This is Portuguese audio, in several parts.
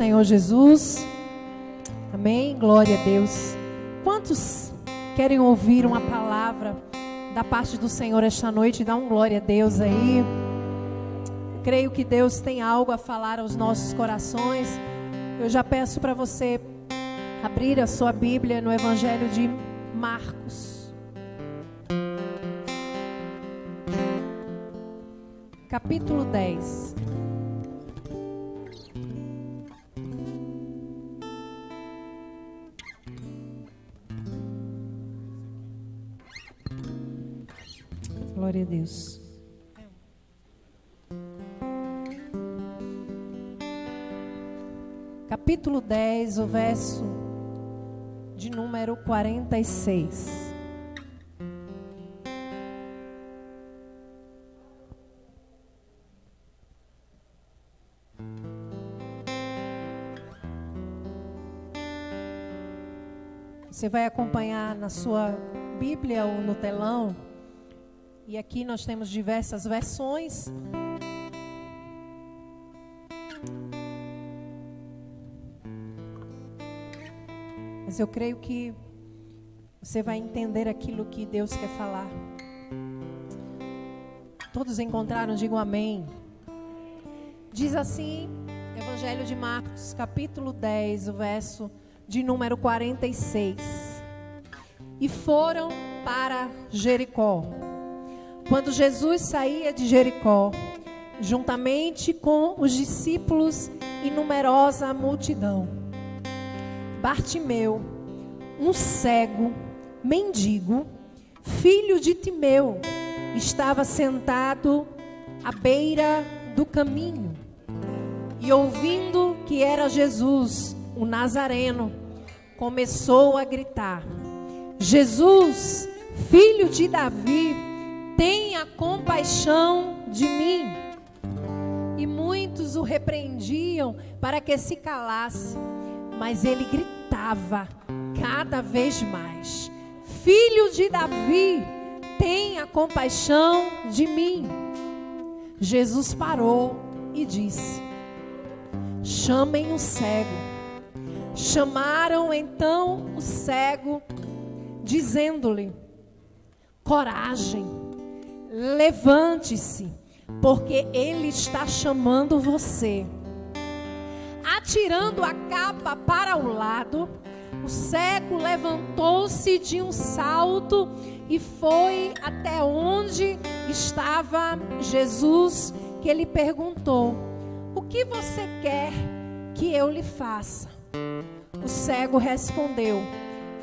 Senhor Jesus, amém, glória a Deus. Quantos querem ouvir uma palavra da parte do Senhor esta noite? Dá um glória a Deus aí. Creio que Deus tem algo a falar aos nossos corações. Eu já peço para você abrir a sua Bíblia no Evangelho de Marcos, capítulo 10. Glória a Deus. Capítulo 10, o verso de número 46. Você vai acompanhar na sua Bíblia ou no telão. E aqui nós temos diversas versões. Mas eu creio que você vai entender aquilo que Deus quer falar. Todos encontraram? Digam amém. Diz assim, Evangelho de Marcos, capítulo 10, o verso de número 46. E foram para Jericó. Quando Jesus saía de Jericó, juntamente com os discípulos e numerosa multidão, Bartimeu, um cego, mendigo, filho de Timeu, estava sentado à beira do caminho. E ouvindo que era Jesus, o Nazareno, começou a gritar: Jesus, filho de Davi, tenha compaixão de mim. E muitos o repreendiam para que se calasse, mas ele gritava cada vez mais: Filho de Davi, tenha compaixão de mim. Jesus parou e disse: chamem o cego. Chamaram então o cego, dizendo-lhe: coragem, levante-se, porque ele está chamando você. Atirando a capa para o lado, o cego levantou-se de um salto e foi até onde estava Jesus, que ele perguntou: o que você quer que eu lhe faça? O cego respondeu: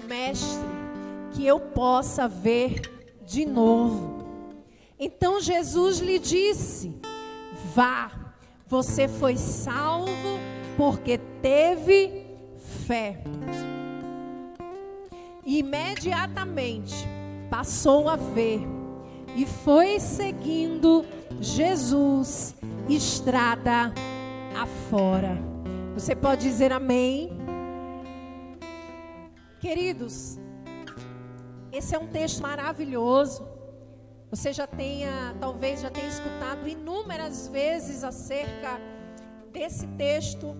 mestre, que eu possa ver de novo. Então Jesus lhe disse: vá, você foi salvo porque teve fé. E imediatamente passou a ver e foi seguindo Jesus estrada afora. Você pode dizer amém? Queridos, esse é um texto maravilhoso. Você talvez já tenha escutado inúmeras vezes acerca desse texto.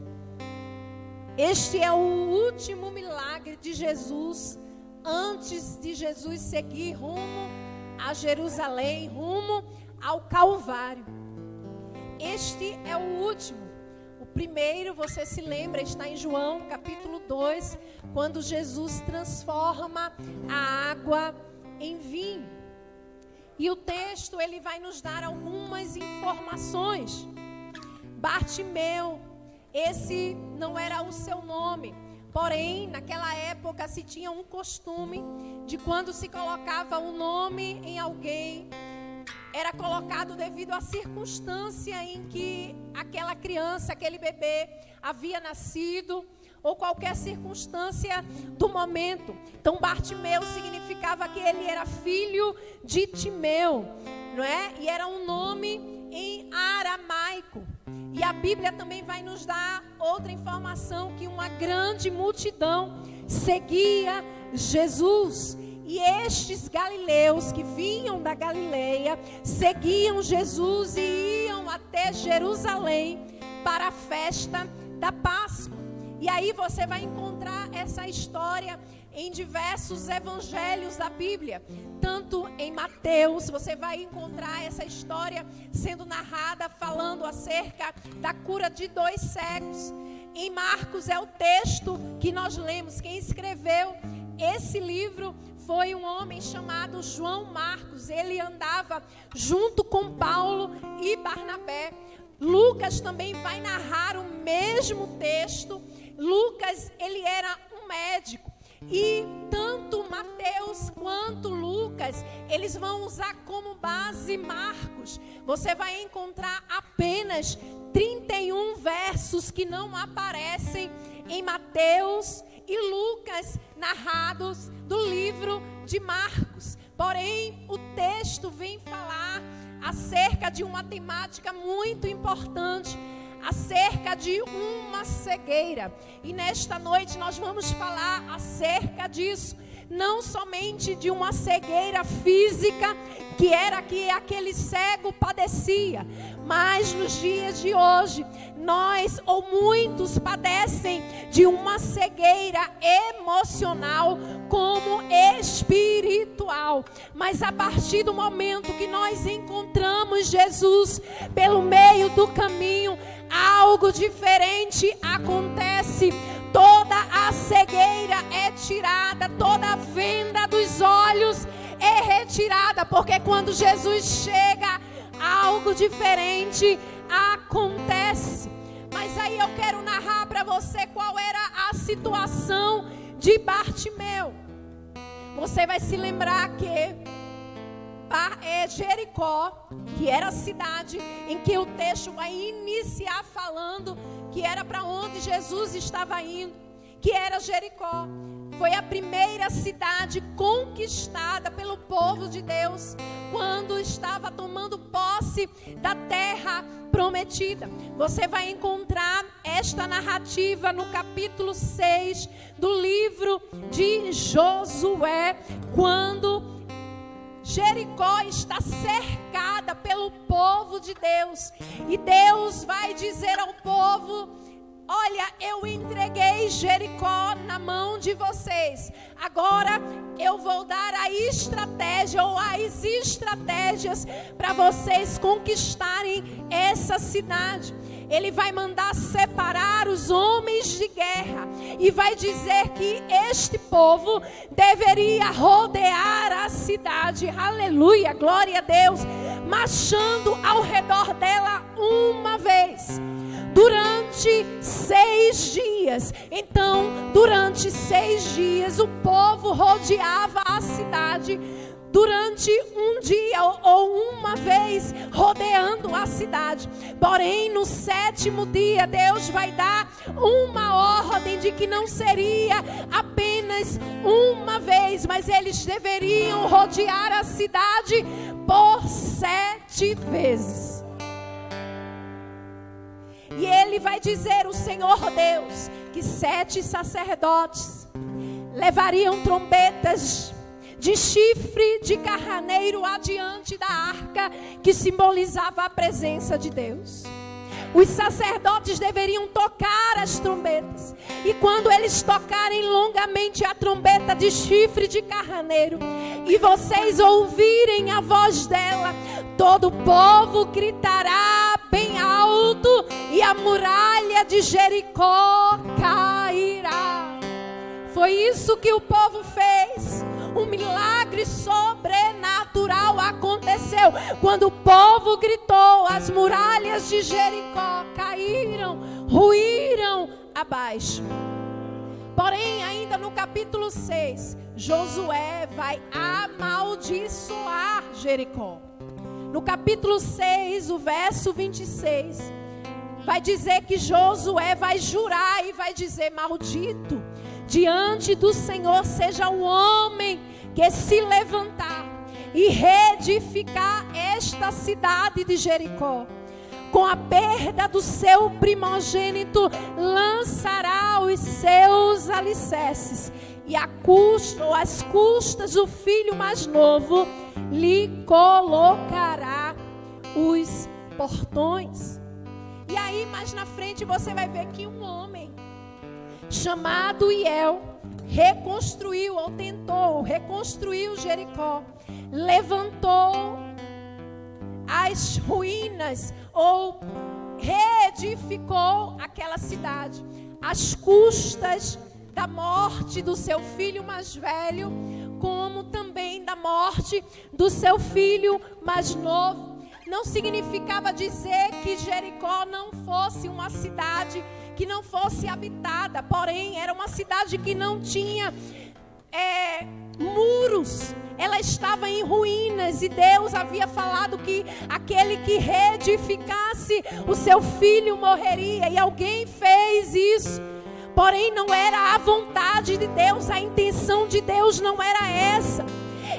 Este é o último milagre de Jesus, antes de Jesus seguir rumo a Jerusalém, rumo ao Calvário. Este é o último. O primeiro, você se lembra, está em João, capítulo 2, quando Jesus transforma a água em vinho. E o texto, ele vai nos dar algumas informações. Bartimeu, esse não era o seu nome. Porém, naquela época se tinha um costume de quando se colocava um nome em alguém, era colocado devido à circunstância em que aquela criança, aquele bebê havia nascido, ou qualquer circunstância do momento. Então Bartimeu significava que ele era filho de Timeu, não é? E era um nome em aramaico. E a Bíblia também vai nos dar outra informação, que uma grande multidão seguia Jesus. E estes galileus que vinham da Galileia seguiam Jesus e iam até Jerusalém para a festa da Páscoa. E aí você vai encontrar essa história em diversos evangelhos da Bíblia. Tanto em Mateus, você vai encontrar essa história sendo narrada, falando acerca da cura de 2 cegos. Em Marcos é o texto que nós lemos. Quem escreveu esse livro foi um homem chamado João Marcos. Ele andava junto com Paulo e Barnabé. Lucas também vai narrar o mesmo texto. Lucas, ele era um médico. E tanto Mateus quanto Lucas, eles vão usar como base Marcos. Você vai encontrar apenas 31 versos que não aparecem em Mateus e Lucas, narrados do livro de Marcos. Porém, o texto vem falar acerca de uma temática muito importante, acerca de uma cegueira. E nesta noite nós vamos falar acerca disso. Não somente de uma cegueira física, que era que aquele cego padecia, mas nos dias de hoje, nós ou muitos padecem de uma cegueira emocional como espiritual. Mas a partir do momento que nós encontramos Jesus pelo meio do caminho, algo diferente acontece. Toda a cegueira é tirada, toda a venda dos olhos é retirada, porque quando Jesus chega, algo diferente acontece. Mas aí eu quero narrar para você qual era a situação de Bartimeu. Você vai se lembrar que Jericó, que era a cidade em que o texto vai iniciar falando que era para onde Jesus estava indo, que era Jericó. Foi a primeira cidade conquistada pelo povo de Deus quando estava tomando posse da terra prometida. Você vai encontrar esta narrativa no capítulo 6 do livro de Josué, quando Jericó está cercada pelo povo de Deus. E Deus vai dizer ao povo: olha, eu entreguei Jericó na mão de vocês. Agora eu vou dar a estratégia ou as estratégias para vocês conquistarem essa cidade. Ele vai mandar separar os homens de guerra e vai dizer que este povo deveria rodear a cidade, aleluia, glória a Deus, marchando ao redor dela uma vez, durante 6 dias. Então, durante 6 dias, o povo rodeava a cidade durante um dia ou uma vez, rodeando a cidade. Porém, no 7º dia, Deus vai dar uma ordem de que não seria apenas uma vez, mas eles deveriam rodear a cidade por 7 vezes. E ele vai dizer, o Senhor Deus, que 7 sacerdotes levariam trombetas de chifre de carneiro adiante da arca, que simbolizava a presença de Deus. Os sacerdotes deveriam tocar as trombetas, e quando eles tocarem longamente a trombeta de chifre de carneiro, e vocês ouvirem a voz dela, todo o povo gritará bem alto, e a muralha de Jericó cairá. Foi isso que o povo fez. Um milagre sobrenatural aconteceu. Quando o povo gritou, as muralhas de Jericó caíram, ruíram abaixo. Porém, ainda no capítulo 6, Josué vai amaldiçoar Jericó. No capítulo 6, o verso 26, vai dizer que Josué vai jurar e vai dizer: maldito diante do Senhor seja o homem que se levantar e reedificar esta cidade de Jericó. Com a perda do seu primogênito, lançará os seus alicerces, e às custas do filho mais novo, lhe colocará os portões. E aí, mais na frente, você vai ver que um homem chamado Hiel reconstruiu, ou tentou reconstruir Jericó. Levantou as ruínas, ou reedificou aquela cidade, às custas da morte do seu filho mais velho, como também da morte do seu filho mais novo. Não significava dizer que Jericó não fosse uma cidade que não fosse habitada, porém era uma cidade que não tinha muros. Ela estava em ruínas e Deus havia falado que aquele que reedificasse o seu filho morreria, e alguém fez isso. Porém não era a vontade de Deus, a intenção de Deus não era essa.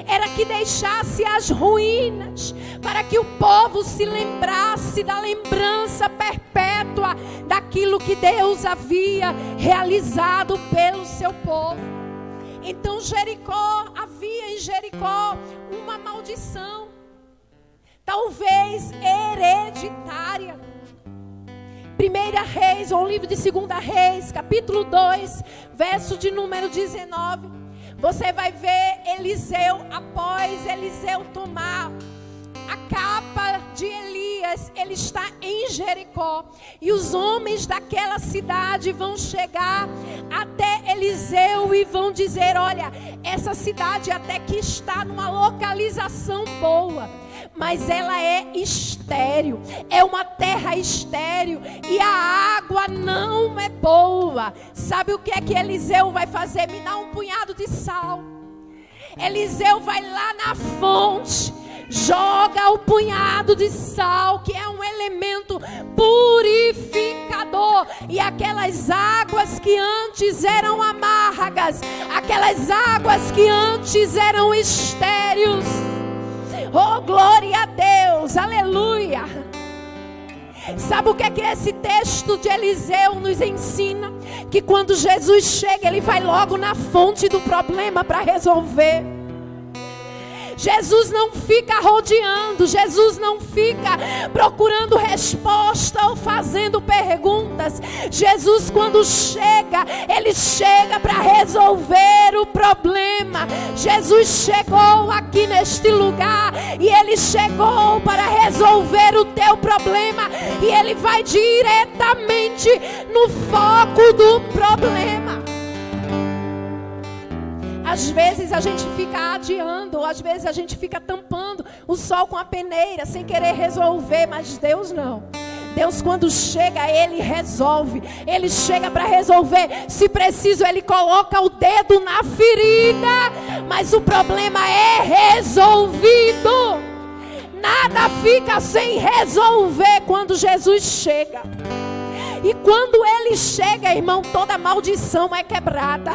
Era que deixasse as ruínas, para que o povo se lembrasse da lembrança perpétua daquilo que Deus havia realizado pelo seu povo. Então havia em Jericó uma maldição, talvez hereditária. 1 Reis, ou livro de 2 Reis, capítulo 2, verso de número 19. Você vai ver Eliseu, após Eliseu tomar a capa de Elias, ele está em Jericó. E os homens daquela cidade vão chegar até Eliseu e vão dizer: olha, essa cidade até que está numa localização boa, mas ela é estéril, é uma terra estéril e a água não é boa. Sabe o que é que Eliseu vai fazer? Me dá um punhado de sal. Eliseu vai lá na fonte, joga o punhado de sal, que é um elemento purificador, e aquelas águas que antes eram amargas, aquelas águas que antes eram estéreis, oh, glória a Deus, aleluia. Sabe o que é que esse texto de Eliseu nos ensina? Que quando Jesus chega, ele vai logo na fonte do problema para resolver. Jesus não fica rodeando, Jesus não fica procurando resposta ou fazendo perguntas. Jesus, quando chega, ele chega para resolver o problema. Jesus chegou aqui neste lugar e ele chegou para resolver o teu problema, e ele vai diretamente no foco do problema. Às vezes a gente fica adiando, às vezes a gente fica tampando o sol com a peneira, sem querer resolver, mas Deus não. Deus, quando chega, ele resolve. Ele chega para resolver. Se preciso, ele coloca o dedo na ferida, mas o problema é resolvido. Nada fica sem resolver quando Jesus chega. E quando ele chega, irmão, toda maldição é quebrada.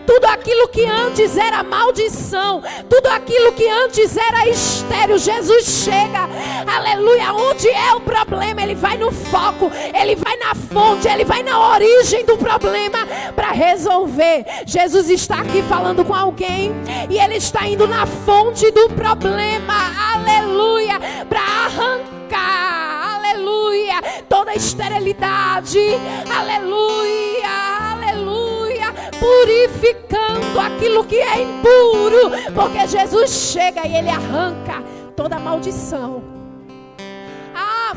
Tudo aquilo que antes era maldição, tudo aquilo que antes era estéril, Jesus chega, aleluia. Onde é o problema? Ele vai no foco, ele vai na fonte, ele vai na origem do problema para resolver. Jesus está aqui falando com alguém e ele está indo na fonte do problema, aleluia, para arrancar, aleluia, toda a esterilidade, aleluia, purificando aquilo que é impuro, porque Jesus chega e ele arranca toda maldição.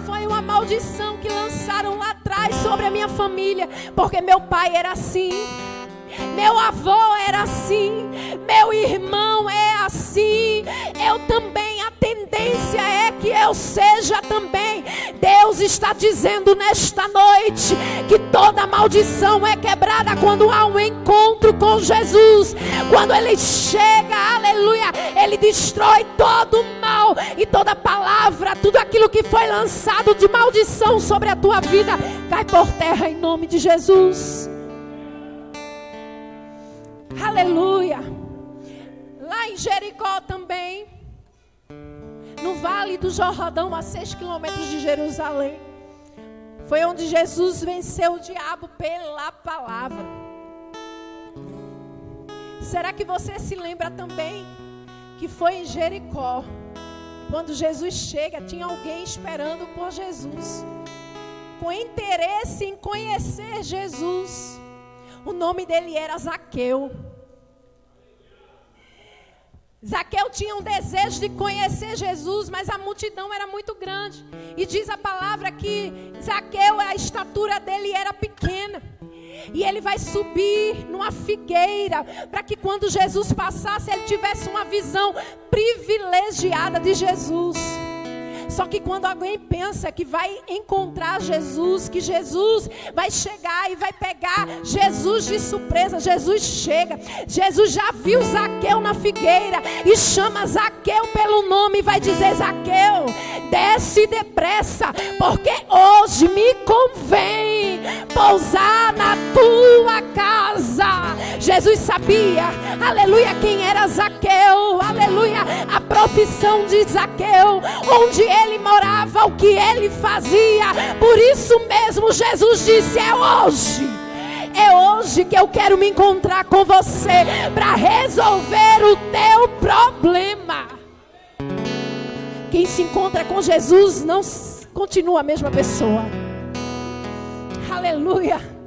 Foi uma maldição que lançaram lá atrás sobre a minha família, porque meu pai era assim, meu avô era assim, meu irmão é assim, eu também, a tendência é que eu seja também. Deus está dizendo nesta noite que toda maldição é quebrada quando há um encontro com Jesus. Quando ele chega, aleluia, ele destrói todo o mal e toda palavra, tudo aquilo que foi lançado de maldição sobre a tua vida cai por terra em nome de Jesus. Aleluia. Lá em Jericó também, no Vale do Jordão, a 6 quilômetros de Jerusalém, foi onde Jesus venceu o diabo pela palavra. Será que você se lembra também que foi em Jericó, quando Jesus chega, tinha alguém esperando por Jesus? com interesse em conhecer Jesus. O nome dele era Zaqueu. Zaqueu tinha um desejo de conhecer Jesus, mas a multidão era muito grande. E diz a palavra que Zaqueu, a estatura dele era pequena. E ele vai subir numa figueira, para que quando Jesus passasse, ele tivesse uma visão privilegiada de Jesus. Só que quando alguém pensa que vai encontrar Jesus, que Jesus vai chegar e vai pegar Jesus de surpresa, Jesus chega. Jesus já viu Zaqueu na figueira e chama Zaqueu pelo nome e vai dizer: Zaqueu, desce depressa, porque hoje me convém pousar na tua casa. Jesus sabia, aleluia, quem era Zaqueu, aleluia, a profissão de Zaqueu, onde ele morava, o que ele fazia. Por isso mesmo Jesus disse: é hoje que eu quero me encontrar com você para resolver o teu problema. Quem se encontra com Jesus não continua a mesma pessoa. Aleluia.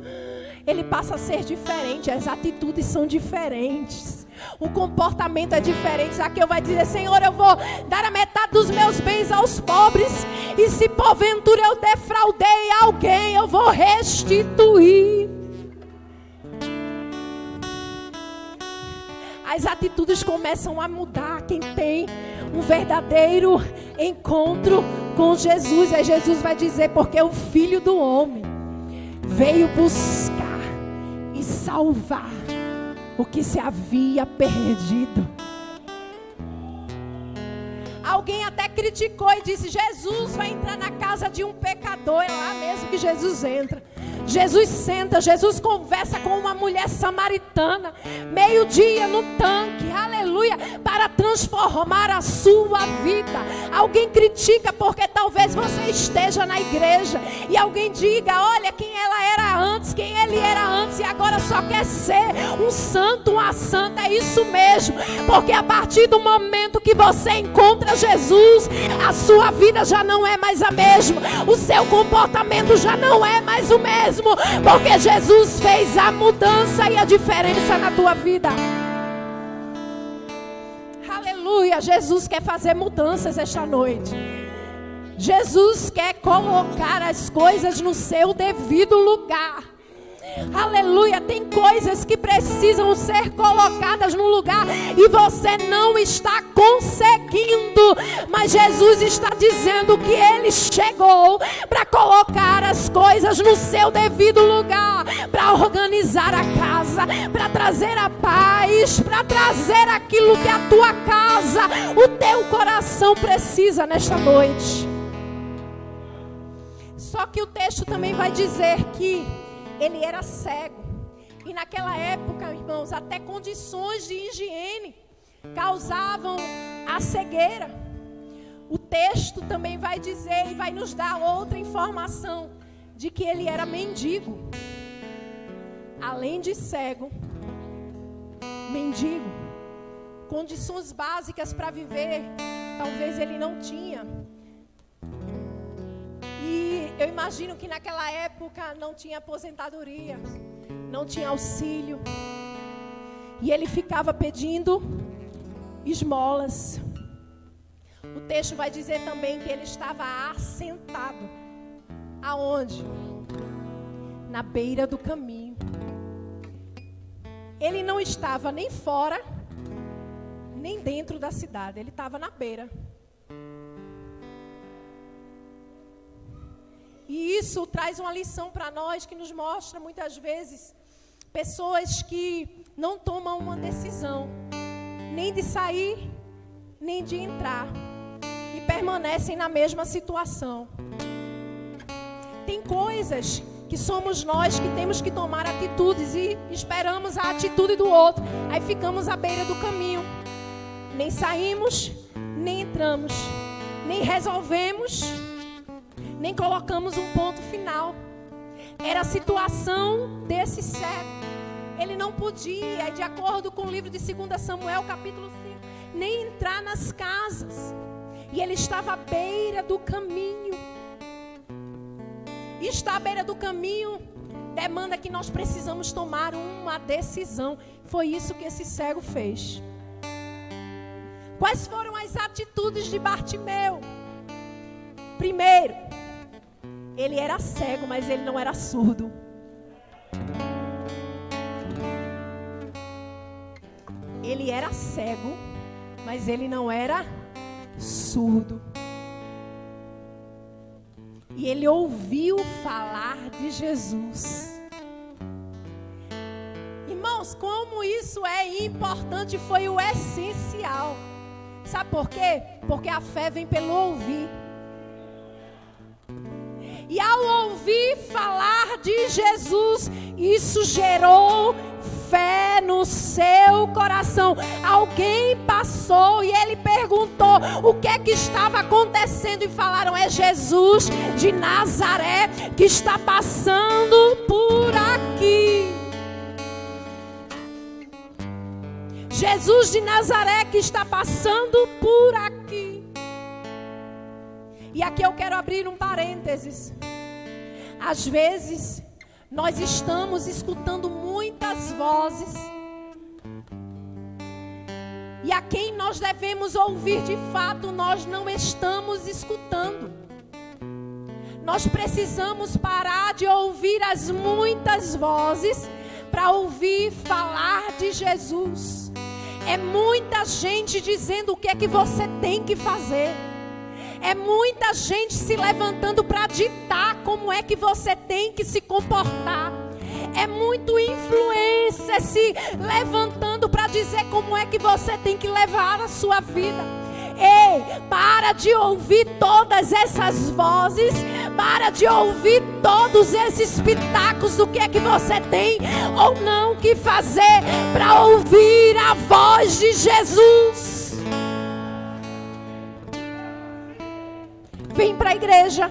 Ele passa a ser diferente, as atitudes são diferentes, o comportamento é diferente. Zaqueu vai dizer: Senhor, eu vou dar a metade dos meus bens aos pobres, e se porventura eu defraudei alguém, eu vou restituir. As atitudes começam a mudar. Quem tem um verdadeiro encontro com Jesus, aí Jesus vai dizer: porque o Filho do Homem veio buscar e salvar o que se havia perdido. Alguém até criticou e disse: Jesus vai entrar na casa de um pecador. É lá mesmo que Jesus entra. Jesus senta, Jesus conversa com uma mulher samaritana, meio-dia no tanque, aleluia, para transformar a sua vida. Alguém critica porque talvez você esteja na igreja e alguém diga: olha, quem ela era antes, quem ele era antes, e agora só quer ser um santo, uma santa. É isso mesmo, porque a partir do momento que você encontra Jesus, a sua vida já não é mais a mesma, o seu comportamento já não é mais o mesmo, porque Jesus fez a mudança e a diferença na tua vida. Aleluia. Jesus quer fazer mudanças esta noite. Jesus quer colocar as coisas no seu devido lugar. Aleluia. Tem coisas que precisam ser colocadas no lugar e você não está conseguindo, mas Jesus está dizendo que Ele chegou para colocar as coisas no seu devido lugar, para organizar a casa, para trazer a paz, para trazer aquilo que a tua casa, o teu coração precisa nesta noite. Só que o texto também vai dizer que ele era cego. E naquela época, irmãos, até condições de higiene causavam a cegueira. O texto também vai dizer e vai nos dar outra informação de que ele era mendigo. Além de cego, mendigo. Condições básicas para viver, talvez ele não tinha. E eu imagino que naquela época não tinha aposentadoria, não tinha auxílio. E ele ficava pedindo esmolas. O texto vai dizer também que ele estava assentado. Aonde? Na beira do caminho. Ele não estava nem fora, nem dentro da cidade. Ele estava na beira. E isso traz uma lição para nós que nos mostra muitas vezes pessoas que não tomam uma decisão, nem de sair, nem de entrar, e permanecem na mesma situação. Tem coisas que somos nós que temos que tomar atitudes e esperamos a atitude do outro, aí ficamos à beira do caminho, nem saímos, nem entramos, nem resolvemos, nem colocamos um ponto final. Era a situação desse cego. Ele não podia, de acordo com o livro de 2 Samuel, capítulo 5, nem entrar nas casas. E ele estava à beira do caminho. Estar à beira do caminho demanda que nós precisamos tomar uma decisão. Foi isso que esse cego fez. Quais foram as atitudes de Bartimeu? Primeiro, ele era cego, mas ele não era surdo. Ele era cego, mas ele não era surdo. E ele ouviu falar de Jesus. Irmãos, como isso é importante, foi o essencial. Sabe por quê? Porque a fé vem pelo ouvir. E ao ouvir falar de Jesus, isso gerou fé no seu coração. Alguém passou e ele perguntou o que é que estava acontecendo, e falaram: é Jesus de Nazaré que está passando por aqui. Jesus de Nazaré que está passando por aqui. E aqui eu quero abrir um parênteses. Às vezes nós estamos escutando muitas vozes, e a quem nós devemos ouvir de fato, nós não estamos escutando. Nós precisamos parar de ouvir as muitas vozes para ouvir falar de Jesus. É muita gente dizendo o que é que você tem que fazer. É muita gente se levantando para ditar como é que você tem que se comportar. É muito influência se levantando para dizer como é que você tem que levar a sua vida. Ei, para de ouvir todas essas vozes, para de ouvir todos esses pitacos do que é que você tem ou não que fazer para ouvir a voz de Jesus. Vem para a igreja,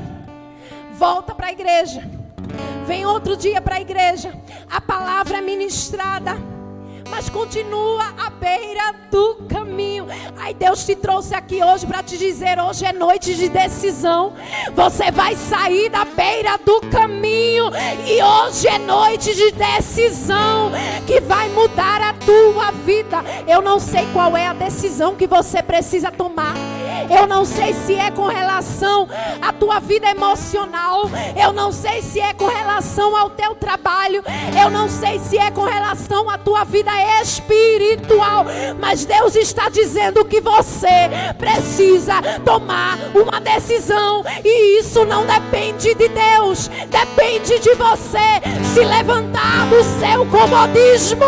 volta para a igreja, vem outro dia para a igreja, a palavra é ministrada, mas continua à beira do caminho. Aí Deus te trouxe aqui hoje para te dizer: hoje é noite de decisão. Você vai sair da beira do caminho, e hoje é noite de decisão que vai mudar a tua vida. Eu não sei qual é a decisão que você precisa tomar. Eu não sei se é com relação à tua vida emocional. Eu não sei se é com relação ao teu trabalho. Eu não sei se é com relação à tua vida espiritual. Mas Deus está dizendo que você precisa tomar uma decisão. E isso não depende de Deus. Depende de você se levantar do seu comodismo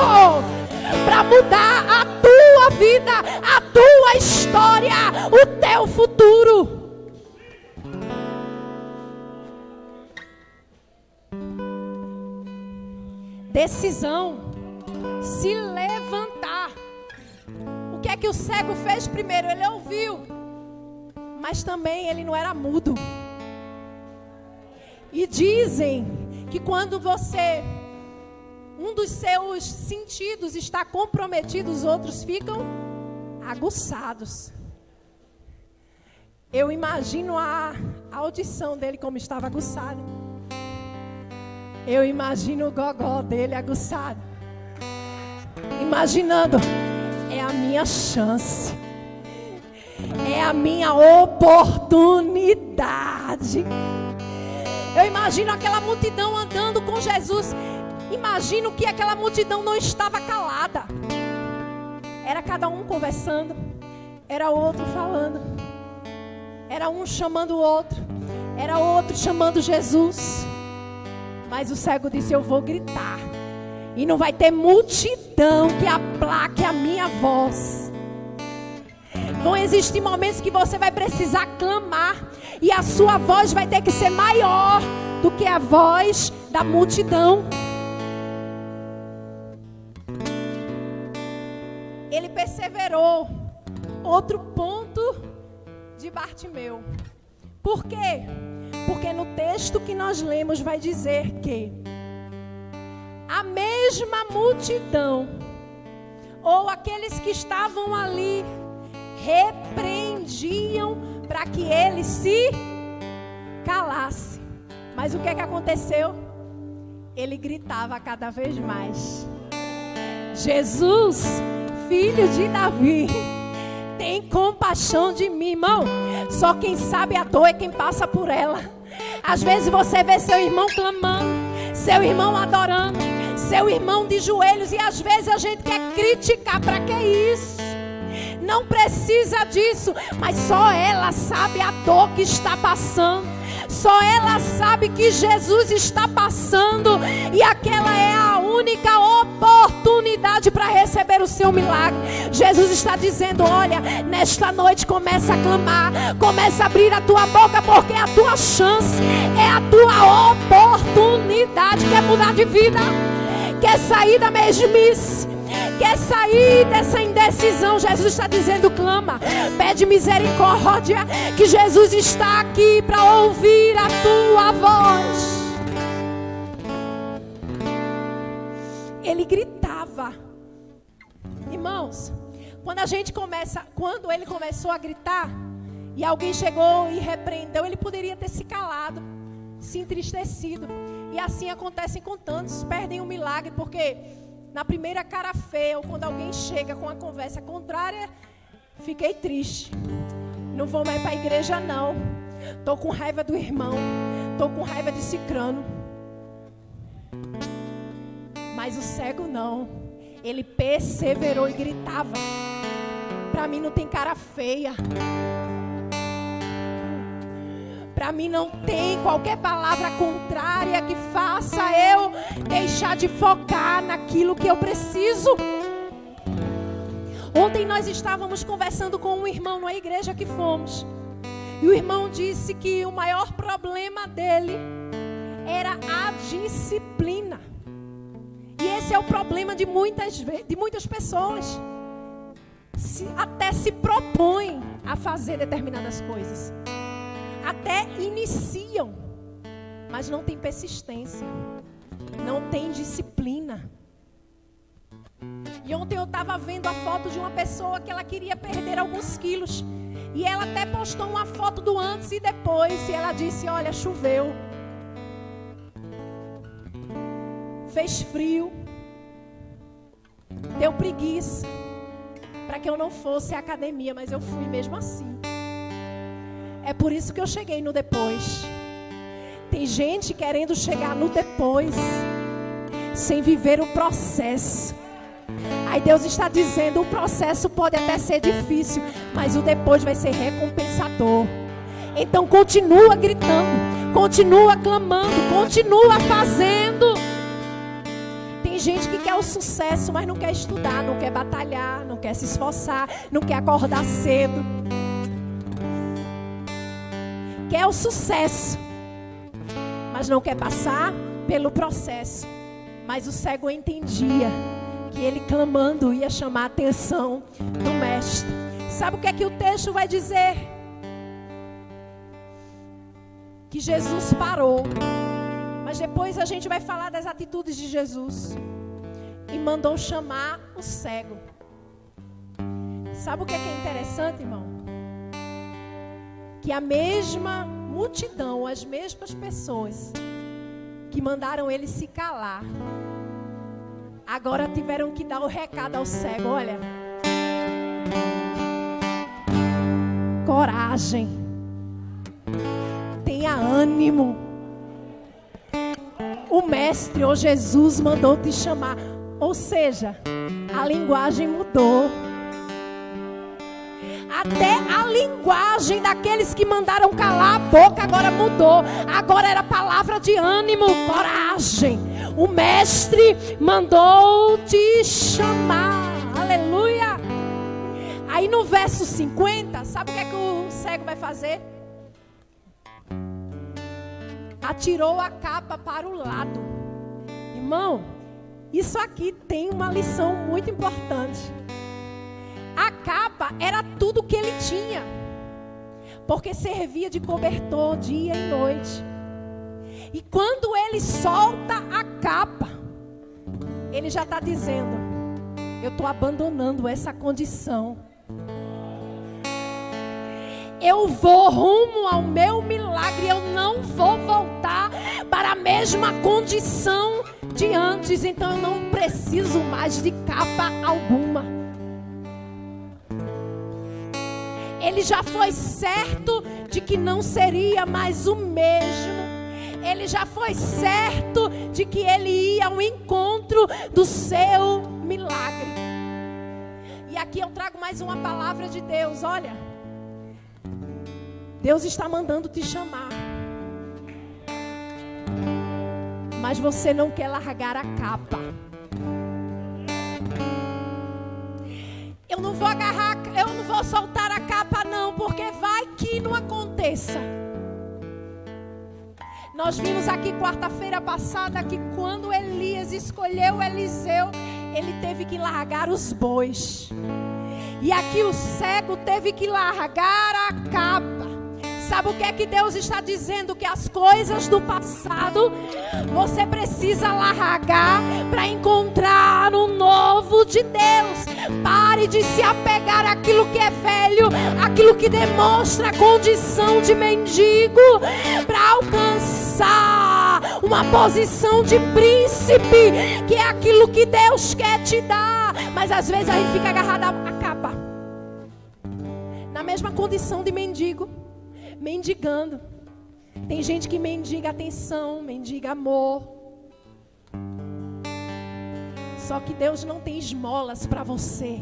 para mudar a tua vida, a tua história, o teu futuro. Decisão, se levantar. O que é que o cego fez primeiro? Ele ouviu, mas também ele não era mudo. E dizem que quando um dos seus sentidos está comprometido, os outros ficam aguçados. Eu imagino a audição dele como estava aguçada. Eu imagino o gogó dele aguçado. Imaginando, é a minha chance. É a minha oportunidade. Eu imagino aquela multidão andando com Jesus. Imagino que aquela multidão não estava calada. Era cada um conversando. Era outro falando. Era um chamando o outro. Era outro chamando Jesus. Mas o cego disse: eu vou gritar. E não vai ter multidão que aplaque a minha voz. Vão existir momentos que você vai precisar clamar. E a sua voz vai ter que ser maior do que a voz da multidão. Ele perseverou. Outro ponto de Bartimeu. Por quê? Porque no texto que nós lemos vai dizer que a mesma multidão, ou aqueles que estavam ali, repreendiam para que ele se calasse. Mas o que é que aconteceu? Ele gritava cada vez mais: Jesus, filho de Davi, tem compaixão de mim, irmão. Só quem sabe a dor é quem passa por ela. Às vezes você vê seu irmão clamando, seu irmão adorando, seu irmão de joelhos, e às vezes a gente quer criticar. Para que isso? Não precisa disso. Mas só ela sabe a dor que está passando. Só ela sabe que Jesus está passando, e aquela é a única oportunidade para receber o seu milagre. Jesus está dizendo: olha, nesta noite começa a clamar, começa a abrir a tua boca, porque é a tua chance, é a tua oportunidade. Quer mudar de vida? Quer sair da mesmice? Quer sair dessa indecisão? Jesus está dizendo: clama, pede misericórdia, que Jesus está aqui para ouvir a tua voz. Ele gritava. Irmãos, quando ele começou a gritar, e alguém chegou e repreendeu, ele poderia ter se calado, se entristecido. E assim acontece com tantos, perdem o milagre, porque na primeira cara feia, ou quando alguém chega com uma conversa contrária, fiquei triste, não vou mais para a igreja não, estou com raiva do irmão, estou com raiva de cicrano. Mas o cego não, ele perseverou e gritava: para mim não tem cara feia, para mim não tem qualquer palavra contrária que faça eu deixar de focar naquilo que eu preciso. Ontem nós estávamos conversando com um irmão na igreja que fomos, e o irmão disse que o maior problema dele era a disciplina. E esse é o problema de muitas pessoas. Até se propõem a fazer determinadas coisas, até iniciam, mas não tem persistência, não tem disciplina. E ontem eu estava vendo a foto de uma pessoa que ela queria perder alguns quilos, e ela até postou uma foto do antes e depois, e ela disse: olha, choveu, fez frio, deu preguiça para que eu não fosse à academia, mas eu fui mesmo assim. É por isso que eu cheguei no depois. Tem gente querendo chegar no depois, sem viver o processo. Aí Deus está dizendo: o processo pode até ser difícil, mas o depois vai ser recompensador. Então continua gritando, continua clamando, continua fazendo. Tem gente que quer o sucesso, mas não quer estudar, não quer batalhar, não quer se esforçar, não quer acordar cedo. Quer o sucesso, mas não quer passar pelo processo. Mas o cego entendia que ele clamando ia chamar a atenção do mestre. Sabe o que é que o texto vai dizer? Que Jesus parou. Mas depois a gente vai falar das atitudes de Jesus. E mandou chamar o cego. Sabe o que é interessante, irmão? Que a mesma multidão, as mesmas pessoas que mandaram ele se calar, agora tiveram que dar o recado ao cego: olha, coragem, tenha ânimo, o mestre ou Jesus mandou te chamar. Ou seja, a linguagem mudou. Até a linguagem daqueles que mandaram calar a boca agora mudou. Agora era palavra de ânimo, coragem. O mestre mandou te chamar. Aleluia. Aí no verso 50, sabe o que é que o cego vai fazer? Atirou a capa para o lado. Irmão, isso aqui tem uma lição muito importante. A capa era tudo que ele tinha, porque servia de cobertor dia e noite. E quando ele solta a capa, ele já está dizendo: eu estou abandonando essa condição. Eu vou rumo ao meu milagre. Eu não vou voltar para a mesma condição de antes. Então eu não preciso mais de capa alguma. Ele já foi certo de que não seria mais o mesmo. Ele já foi certo de que ele ia ao encontro do seu milagre. E aqui eu trago mais uma palavra de Deus. Olha, Deus está mandando te chamar, mas você não quer largar a capa. Eu não vou soltar a capa não, porque vai que não aconteça. Nós vimos aqui quarta-feira passada que quando Elias escolheu Eliseu, ele teve que largar os bois. E aqui o cego teve que largar a capa. Sabe o que é que Deus está dizendo? Que as coisas do passado você precisa largar para encontrar o novo de Deus. Pare de se apegar àquilo que é velho, aquilo que demonstra a condição de mendigo, para alcançar uma posição de príncipe, que é aquilo que Deus quer te dar. Mas às vezes a gente fica agarrado à capa, na mesma condição de mendigo, mendigando. Tem gente que mendiga atenção, mendiga amor. Só que Deus não tem esmolas para você.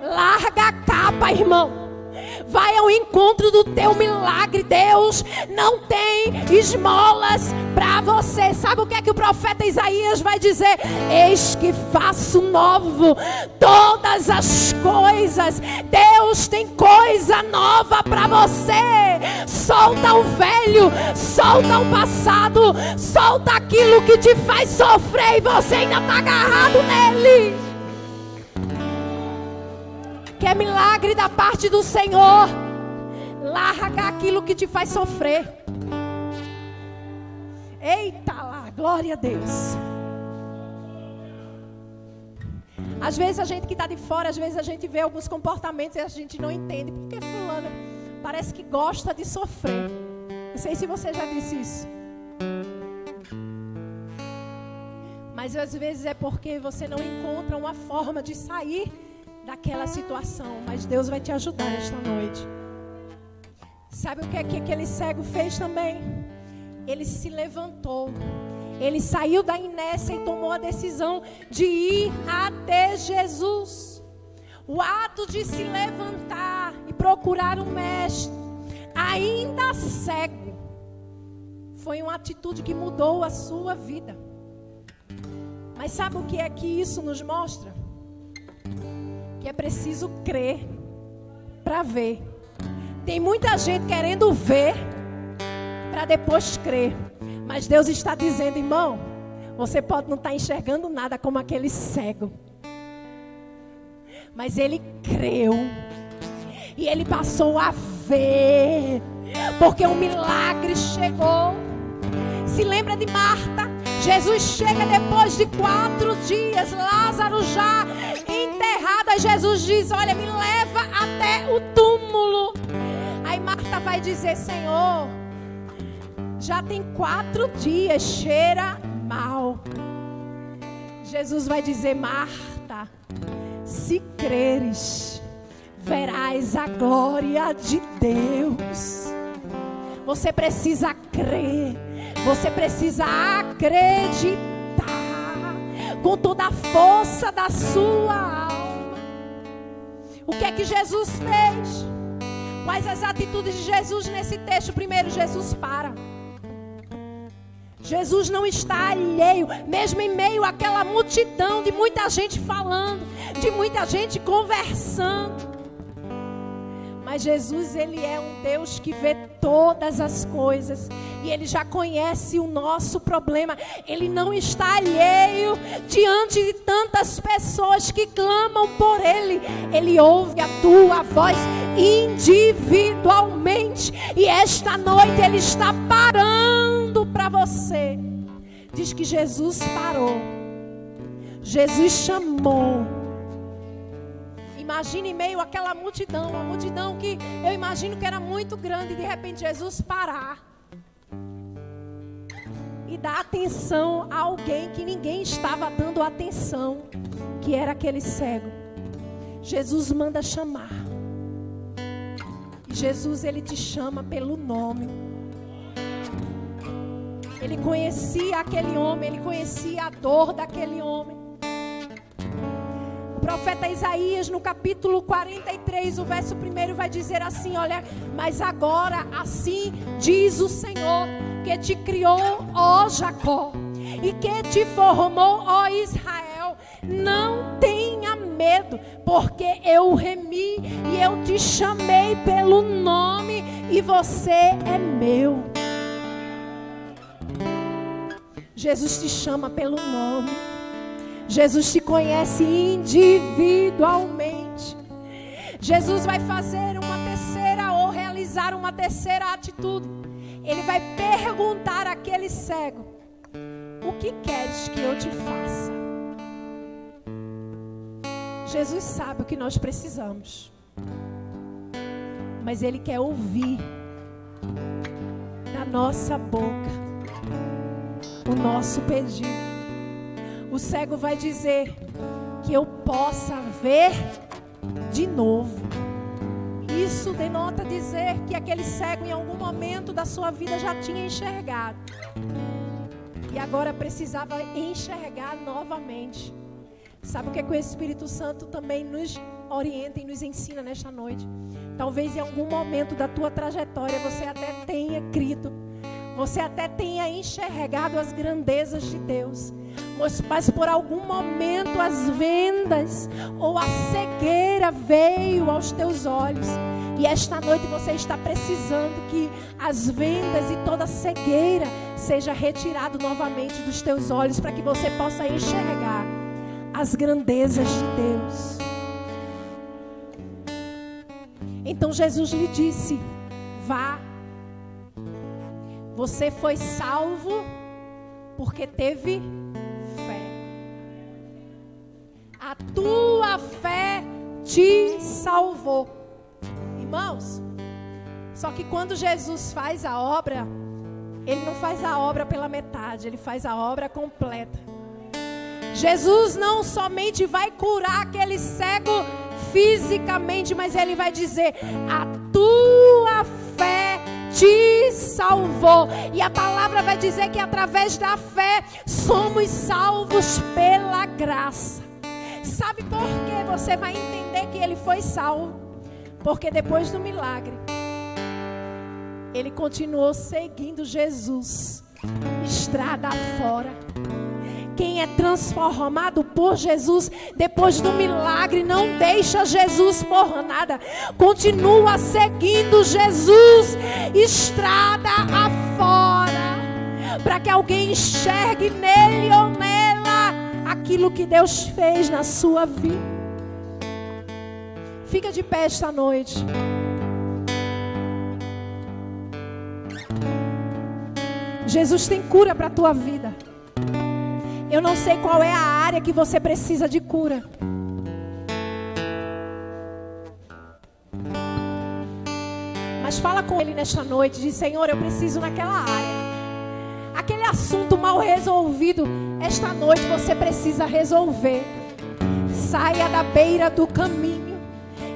Larga a capa, irmão. Vai ao encontro do teu milagre. Deus não tem esmolas para você. Sabe o que é que o profeta Isaías vai dizer? Eis que faço novo todas as coisas. Deus tem coisa nova para você. Solta o velho, solta o passado, solta aquilo que te faz sofrer e você ainda está agarrado nele. Quer milagre da parte do Senhor? Larga aquilo que te faz sofrer. Eita lá, glória a Deus. Às vezes a gente que está de fora, às vezes a gente vê alguns comportamentos e a gente não entende. Por que fulano parece que gosta de sofrer? Não sei se você já disse isso. Mas às vezes é porque você não encontra uma forma de sair daquela situação. Mas Deus vai te ajudar esta noite. Sabe o que é que aquele cego fez também? Ele se levantou. Ele saiu da inércia e tomou a decisão de ir até Jesus. O ato de se levantar e procurar um mestre, ainda cego, foi uma atitude que mudou a sua vida. Mas sabe o que é que isso nos mostra? Que é preciso crer para ver. Tem muita gente querendo ver para depois crer. Mas Deus está dizendo, irmão, você pode não estar enxergando nada como aquele cego. Mas ele creu. E ele passou a ver. Porque o milagre chegou. Se lembra de Marta? Jesus chega depois de 4 dias. Lázaro já enterrado. Aí Jesus diz, olha, me leva até o túmulo. Aí Marta vai dizer, Senhor, já tem 4 dias, cheira mal. Jesus vai dizer, Marta, se creres, verás a glória de Deus. Você precisa crer, você precisa acreditar com toda a força da sua alma. O que é que Jesus fez? Quais as atitudes de Jesus nesse texto? Primeiro, Jesus para. Jesus não está alheio, mesmo em meio àquela multidão de muita gente falando, de muita gente conversando. Mas Jesus, ele é um Deus que vê todas as coisas e ele já conhece o nosso problema. Ele não está alheio diante de tantas pessoas que clamam por ele. Ele ouve a tua voz individualmente e esta noite ele está parando para você. Diz que Jesus parou. Jesus chamou. Imagine em meio àquela multidão, uma multidão que eu imagino que era muito grande, e de repente Jesus parar e dá atenção a alguém que ninguém estava dando atenção, que era aquele cego. Jesus manda chamar. E Jesus, ele te chama pelo nome. Ele conhecia aquele homem, ele conhecia a dor daquele homem. O profeta Isaías, no capítulo 43, o verso 1 vai dizer assim, olha: mas agora assim diz o Senhor, que te criou, ó Jacó, e que te formou, ó Israel, não tenha medo, porque eu o remi e eu te chamei pelo nome e você é meu. Jesus te chama pelo nome. Jesus te conhece individualmente. Jesus vai fazer uma terceira ou realizar uma terceira atitude. Ele vai perguntar àquele cego: o que queres que eu te faça? Jesus sabe o que nós precisamos, mas Ele quer ouvir da nossa boca o nosso pedido. O cego vai dizer: que eu possa ver de novo. Isso denota dizer que aquele cego em algum momento da sua vida já tinha enxergado e agora precisava enxergar novamente. Sabe o que o Espírito Santo também nos orienta e nos ensina nesta noite? Talvez em algum momento da tua trajetória você até tenha crido, você até tenha enxergado as grandezas de Deus, mas por algum momento as vendas ou a cegueira veio aos teus olhos. E esta noite você está precisando que as vendas e toda a cegueira seja retirado novamente dos teus olhos, para que você possa enxergar as grandezas de Deus. Então Jesus lhe disse: vá. Você foi salvo porque teve fé. A tua fé te salvou. Irmãos, só que quando Jesus faz a obra, Ele não faz a obra pela metade, Ele faz a obra completa. Jesus não somente vai curar aquele cego fisicamente, mas Ele vai dizer: a tua fé te salvou. E a palavra vai dizer que através da fé somos salvos pela graça. Sabe por que você vai entender que ele foi salvo? Porque depois do milagre, ele continuou seguindo Jesus estrada afora. Quem é transformado por Jesus depois do milagre não deixa Jesus por nada. Continua seguindo Jesus estrada afora, para que alguém enxergue nele ou nela aquilo que Deus fez na sua vida. Fica de pé esta noite. Jesus tem cura para a tua vida. Eu não sei qual é a área que você precisa de cura. Mas fala com Ele nesta noite. Diz: Senhor, eu preciso naquela área. Aquele assunto mal resolvido, esta noite você precisa resolver. Saia da beira do caminho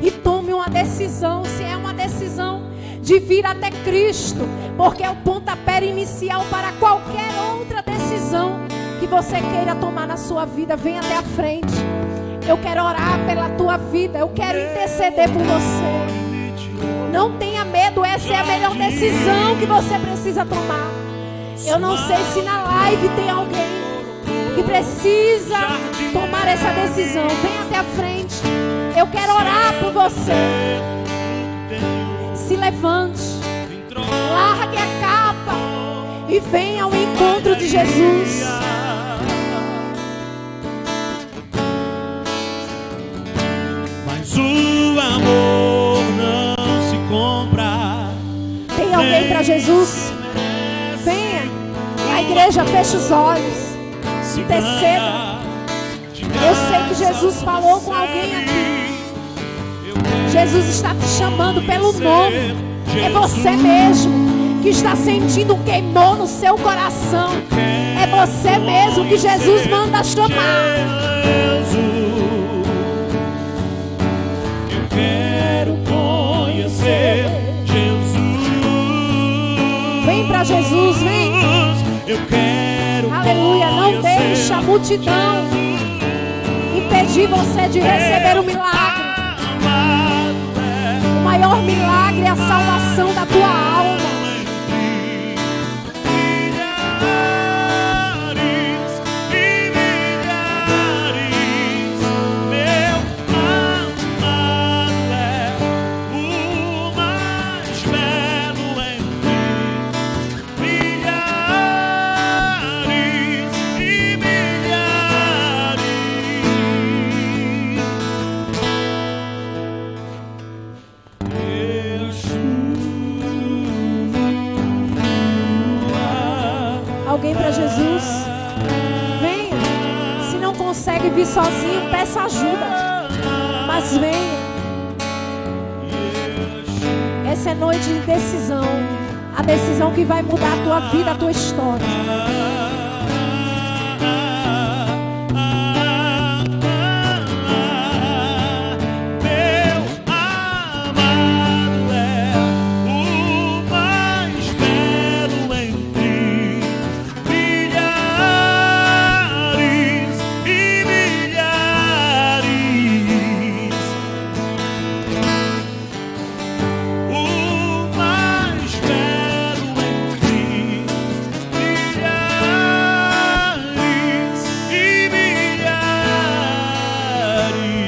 e tome uma decisão. Se é uma decisão de vir até Cristo, porque é o pontapé inicial para qualquer outra decisão que você queira tomar na sua vida. Vem até a frente. Eu quero orar pela tua vida. Eu quero interceder por você. Não tenha medo. Essa é a melhor decisão que você precisa tomar. Eu não sei se na live tem alguém que precisa tomar essa decisão. Vem até a frente. Eu quero orar por você. Se levante. Largue a capa e venha ao encontro de Jesus. Mas o amor não se compra. Tem alguém para Jesus? Venha. A igreja, fecha os olhos. Interceda. Eu sei que Jesus falou com alguém aqui. Jesus está te chamando pelo nome. É você mesmo. que está sentindo um queimor no seu coração. É você mesmo que Jesus manda chamar. Eu quero conhecer Jesus. Vem para Jesus, vem. Eu quero. Aleluia, não deixe a multidão impedir você de receber o milagre. O maior milagre é a salvação da tua alma. Alguém para Jesus? Venha. Se não consegue vir sozinho, peça ajuda. Mas venha. Essa é noite de decisão. A decisão que vai mudar a tua vida, a tua história.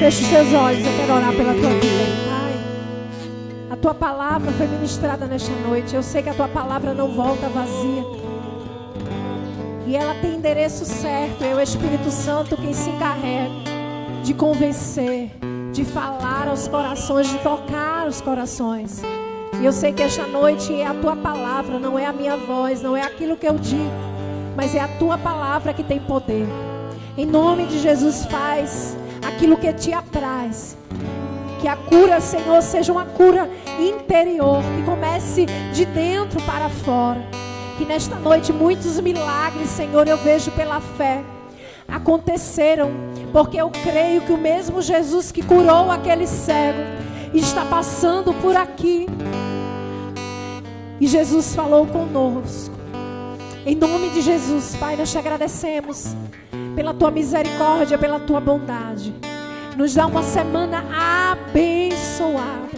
Feche os seus olhos, eu quero orar pela tua vida. Pai, a tua palavra foi ministrada nesta noite. Eu sei que a tua palavra não volta vazia. E ela tem endereço certo. É o Espírito Santo quem se encarrega de convencer, de falar aos corações, de tocar os corações. E eu sei que esta noite é a tua palavra, não é a minha voz, não é aquilo que eu digo, mas é a tua palavra que tem poder. Em nome de Jesus, faz aquilo que te apraz. Que a cura, Senhor, seja uma cura interior, que comece de dentro para fora. Que nesta noite muitos milagres, Senhor, eu vejo pela fé, aconteceram, porque eu creio que o mesmo Jesus que curou aquele cego está passando por aqui. E Jesus falou conosco. Em nome de Jesus, Pai, nós te agradecemos pela tua misericórdia, pela tua bondade. Nos dá uma semana abençoada.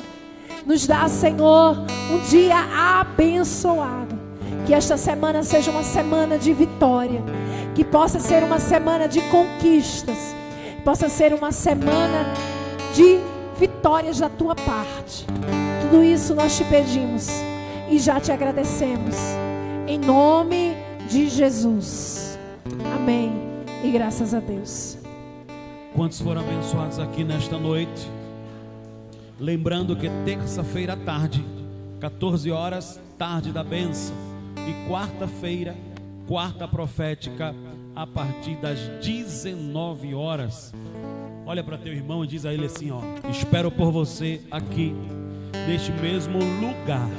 Nos dá, Senhor, um dia abençoado. Que esta semana seja uma semana de vitória. Que possa ser uma semana de conquistas. Possa ser uma semana de vitórias da tua parte. Tudo isso nós te pedimos e já te agradecemos. Em nome de Jesus. Amém. E graças a Deus. Quantos foram abençoados aqui nesta noite? Lembrando que terça-feira à tarde, 14 horas, tarde da bênção. E quarta-feira, quarta profética, a partir das 19 horas. Olha para teu irmão e diz a ele assim, ó: espero por você aqui, neste mesmo lugar.